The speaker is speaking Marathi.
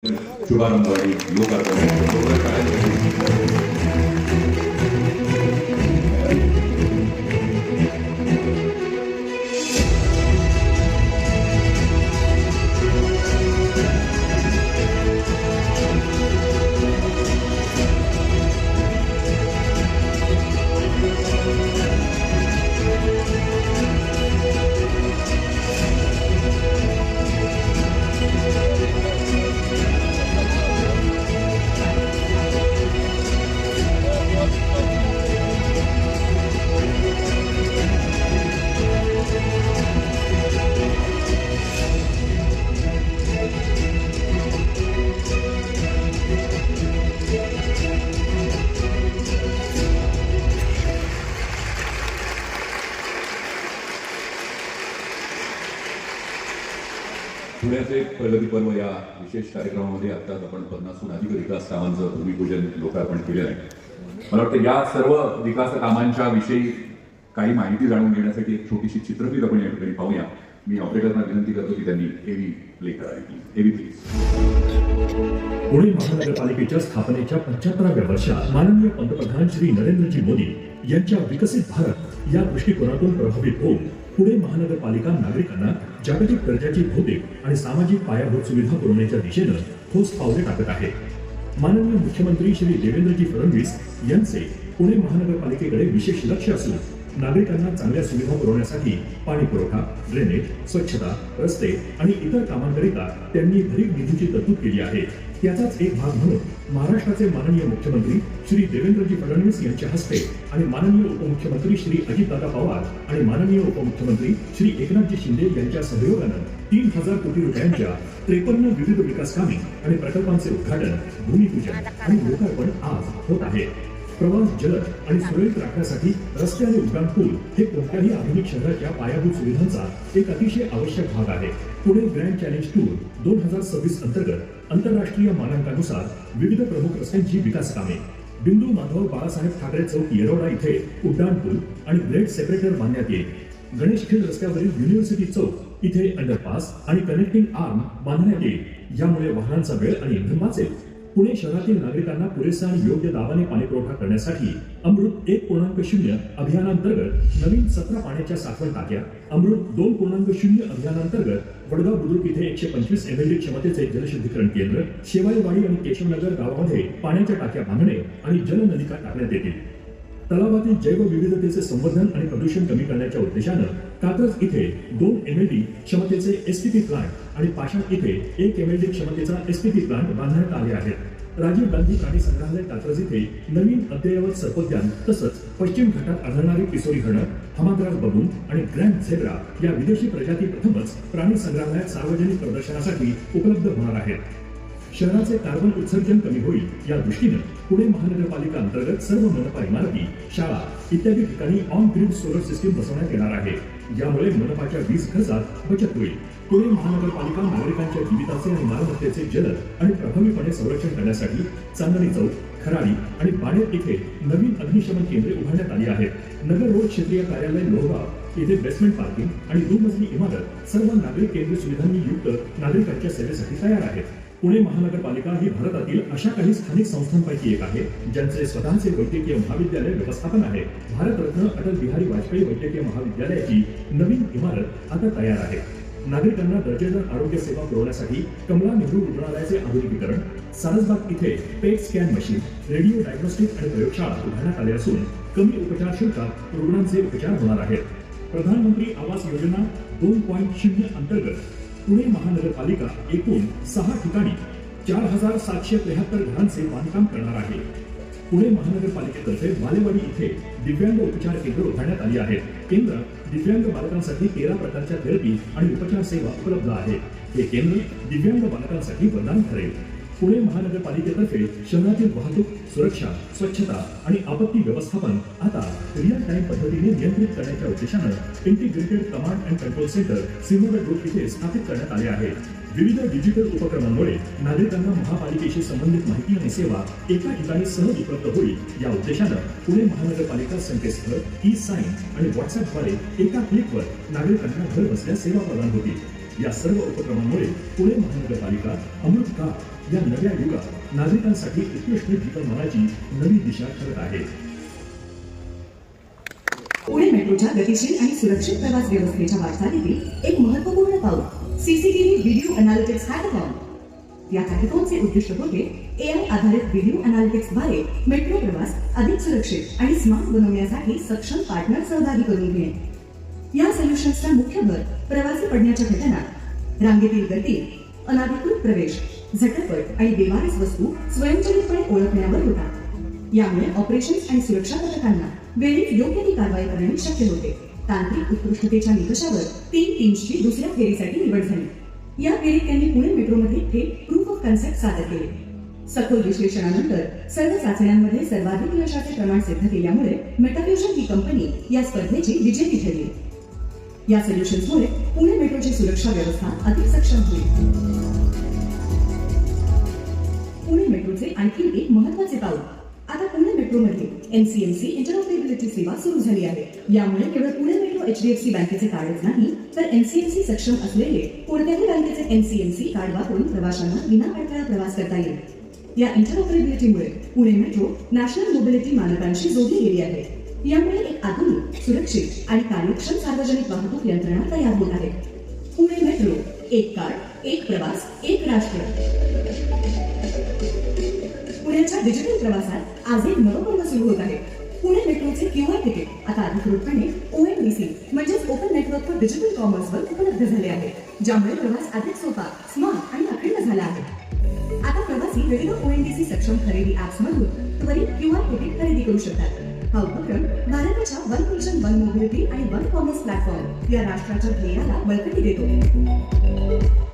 शुभारंभ आणि लोकार्पण पुण्याचे प्रगती पर्व या विशेष कार्यक्रमामध्ये आत्ताच आपण 50हून अधिक विकास कामांचं भूमिपूजन लोकार्पण केलेलं आहे. मला वाटतं या सर्व विकास कामांच्या विषयी काही माहिती जाणून घेण्यासाठी एक छोटीशी चित्रफित आपण या ठिकाणी पाहूया. मी ऑपरेटरना विनंती करतो की त्यांनी एव्ही प्ले करावी. एव्ही प्लीज. पुणे महानगरपालिकेच्या स्थापनेच्या 75व्या वर्षात माननीय पंतप्रधान श्री नरेंद्रजी मोदी यांच्या विकसित भारत या दृष्टिकोनातून प्रभावित होऊन पुणे महानगरपालिका नागरिकांना जागतिक दर्जाची भौतिक आणि सामाजिक पायाभूत सुविधा पुरवण्याच्या दिशेनं ठोस पावले टाकत आहे. माननीय मुख्यमंत्री श्री देवेंद्रजी फडणवीस यांचे पुणे महानगरपालिकेकडे विशेष लक्ष असून नागरिकांना चांगल्या सुविधा पुरवण्यासाठी पाणी पुरवठा, ड्रेनेज, स्वच्छता, रस्ते आणि इतर कामांकरिता त्यांनी भरीव निधीची तरतूद केली आहे. त्याचाच एक भाग म्हणून महाराष्ट्राचे माननीय मुख्यमंत्री श्री देवेंद्रजी फडणवीस यांच्या हस्ते आणि माननीय उपमुख्यमंत्री श्री अजितदादा पवार आणि माननीय उपमुख्यमंत्री श्री एकनाथजी शिंदे यांच्या सहयोगानं 3000 कोटी रुपयांच्या 53 विविध विकास कामे आणि प्रकल्पांचे उद्घाटन, भूमिपूजन आणि लोकार्पण आज होत आहे. प्रवास जलद आणि सुरळीत राखण्यासाठी रस्ते आणि उड्डाण पूल हे कोणत्याही आधुनिक शहराच्या पायाभूत सुविधांचा एक अतिशय आवश्यक भाग आहे. पुणे ग्रँड चॅलेंज टूर 2026 अंतर्गत आंतरराष्ट्रीय मानांकानुसार विविध प्रमुख रस्त्यांची विकास कामे, बिंदू माधव बाळासाहेब ठाकरे चौक येरोडा इथे उड्डाण पूल आणि ग्रेड सेपरेटर बांधण्यात येईल. गणेश खिंड रस्त्यावरील युनिव्हर्सिटी चौक इथे अंडरपास आणि कनेक्टिंग आर्म बांधण्यात येईल. यामुळे वाहनांचा वेळ आणि इंधन वाचेल. पुणे शहरातील नागरिकांना पुरेसा आणि योग्य दाबाने पाणी पुरवठा करण्यासाठी अमृत 1.0 अभियानांतर्गत नवीन 17 पाण्याच्या साठवण टाक्या, अमृत 2.0 अभियानांतर्गत वडगाव बुद्रुक इथे 125 MLD क्षमतेचे जलशुद्धीकरण केंद्र, शेवाळेवाडी आणि केशवनगर गावामध्ये पाण्याच्या टाक्या बांधणे आणि जलनलिका टाकण्यात येतील. तलावातील जैवविविधतेचे संवर्धन आणि प्रदूषण कमी करण्याच्या उद्देशानं कात्रज इथे 2 MLD क्षमतेचे STP प्लांट आणि पाषाण इथे 1 MLD क्षमतेचा STP प्लांट बांधण्यात आले आहेत. राजीव गांधी प्राणी संग्रहालय कात्रज इथे नवीन अद्ययावत सर्पोद्यान तसंच पश्चिम घाटात आढळणारी पिसोरी हरण, हमाग्रास बबून आणि ग्रँड झेब्रा या विदेशी प्रजाती प्रथमच प्राणी संग्रहालयात सार्वजनिक प्रदर्शनासाठी उपलब्ध होणार आहेत. शहराचे कार्बन उत्सर्जन कमी होईल या दृष्टीनं पुणे महानगरपालिका अंतर्गत सर्व मनपा इमारती, शाळा इत्यादी ठिकाणी ऑन ग्रीड सोलर सिस्टीम बसवण्यात येणार आहे. यामुळे मनपाच्या वीज खर्चात बचत होईल. पुणे महानगरपालिका नागरिकांच्या जीविताचे आणि मालमत्तेचे जलद आणि प्रभावीपणे संरक्षण करण्यासाठी चांदणी चौक, खराडी आणि बाणेर इथे नवीन अग्निशमन केंद्रे उभारण्यात आली आहेत. नगर रोड क्षेत्रीय कार्यालय लोहगाव येथे बेसमेंट पार्किंग आणि 2 मजली इमारत सर्व नागरिक केंद्रीय सुविधांनी युक्त नागरिकांच्या सेवेसाठी तयार आहेत. पुणे महानगरपालिका ही भारतातील अशा काही स्थानिक संस्थांपैकी एक आहे ज्यांचे स्वतःचे वैद्यकीय महाविद्यालय व्यवस्थापन आहे. भारतरत्न अटल बिहारी वाजपेयी वैद्यकीय महाविद्यालयाची नवीन इमारत आता तयार आहे. नागरिकांना दर्जेदार आरोग्य सेवा पुरवण्यासाठी कमला नेहरू रुग्णालयाचे आधुनिकीकरण, सारसबाग इथे पेट स्कॅन मशीन, रेडिओ डायग्नोस्टिक आणि प्रयोगशाळा उभारण्यात आल्या असून कमी उपचार शुल्कात रुग्णांचे उपचार होणार आहेत. प्रधानमंत्री आवास योजना 2.0 अंतर्गत पुणे महानगरपालिका एकूण 6 ठिकाणी 4773 घरांचे बांधकाम करणार आहे. पुणे महानगरपालिकेतर्फे बालेवाडी इथे दिव्यांग उपचार केंद्र उभारण्यात आली आहेत. केंद्रात दिव्यांग बालकांसाठी 13 प्रकारच्या थेरपी आणि उपचार सेवा उपलब्ध आहे. हे केंद्र दिव्यांग बालकांसाठी वरदान ठरेल. पुणे महानगरपालिकेतर्फे शहरातील वाहतूक, सुरक्षा, स्वच्छता आणि आपत्ती व्यवस्थापन आता रिअल टाइम पद्धतीने नियंत्रित करण्याच्या उद्देशानं integrated command and control centre Sinhagad group इथे स्थापित करण्यात आले आहे. विविध डिजिटल उपक्रमांमुळे नागरिकांना महापालिकेशी संबंधित माहिती आणि सेवा एका ठिकाणी सहज उपलब्ध होईल. या उद्देशानं पुणे महानगरपालिका संकेतस्थळ, ई साईन आणि व्हॉट्सअपद्वारे एका क्लिकवर नागरिकांना घर बसल्या सेवा प्रदान होतील. या सर्व उपक्रमांमुळे पुणे महानगरपालिका अमृत काळ या नव्या युगात नागरिकांसाठी उत्कृष्ट जीवनमानाची नवी दिशा ठरत आहे. पुणे मेट्रोच्या गतिशील आणि सुरक्षित प्रवास व्यवस्थेच्या वाटचालीतील एक महत्त्वपूर्ण पाऊल सीसीटीव्ही व्हिडिओ अनालिटिक्स हॅकॅथॉन. या हॅकॅथॉनचे उद्दिष्ट होते एआय आधारित व्हिडिओ अनालिटिक्सद्वारे मेट्रो प्रवास अधिक सुरक्षित आणि स्मार्ट बनवण्यासाठी सक्षम पार्टनर सहभागी करून घेणे. या सोल्युशन्सचा मुख्य भर प्रवासी पडण्याच्या घटना, रांगेतील गर्दी, अनाधिकृत प्रवेश, झटपट आणि बेवारस वस्तू स्वयंचलितपणे ओळखण्यावर होता. यामुळे ऑपरेशन्स आणि सुरक्षा पथकांना वेळीच योग्य ती कारवाई करणे शक्य होते. तांत्रिक उत्कृष्टतेच्या निकषावर 3 टीम्सची दुसऱ्या फेरीसाठी निवड झाली. या फेरीत त्यांनी पुणे मेट्रोमध्ये थेट प्रूफ ऑफ कन्सेप्ट सादर केले. सखोल विश्लेषणानंतर सर्व चाचण्यांमध्ये सर्वाधिक यशाचे प्रमाण सिद्ध केल्यामुळे मेटाफ्युजन ही कंपनी या स्पर्धेची विजेती ठरली. या सोल्युशन्समुळे पुणे मेट्रोची सुरक्षा व्यवस्था अधिक सक्षम होईल. पुणे मेट्रोचे आणखी एक महत्त्वाचे पाऊल. आता पुणे मेट्रोमध्ये एनसीएमसी इंटरऑपरेबिलिटी सेवा सुरू झाली आहे. यामुळे केवळ पुणे मेट्रो एचडीएफसी बँकेचे कार्डच नाही तर एनसीएमसी सक्षम असलेले कोणत्याही बँकेचे एनसीएमसी कार्ड वापरून प्रवाशांना विना अडथळा प्रवास करता येईल. या इंटरऑपरेबिलिटीमुळे पुणे मेट्रो नॅशनल मोबिलिटी मानकांशी जोडली गेली आहे. यामुळे एक आधुनिक, सुरक्षित आणि कार्यक्षम सार्वजनिक वाहतूक यंत्रणा तयार होत आहे. पुणे मेट्रो, एक कार्ड, एक प्रवास, एक राष्ट्र. पुण्याच्या डिजिटल प्रवासात आज एक नवं पर्व सुरू होत आहे. पुणे मेट्रोचे क्यूआर तिकीट आता अधिकृतपणे ONDC म्हणजेच ओपन नेटवर्क फॉर डिजिटल कॉमर्सवर उपलब्ध झाले आहे, ज्यामुळे प्रवास अधिक सोपा, स्मार्ट आणि अखंड झाला आहे. आता प्रवासी विविध ONDC सक्षम खरेदी ॲप्समधून त्वरित क्यूआर तिकीट खरेदी करू शकतात. हा उपक्रम भारताच्या वन नेशन वन मोबिलिटी आणि वन कॉमर्स प्लॅटफॉर्म या राष्ट्राच्या ध्येयाला बळकटी देतो.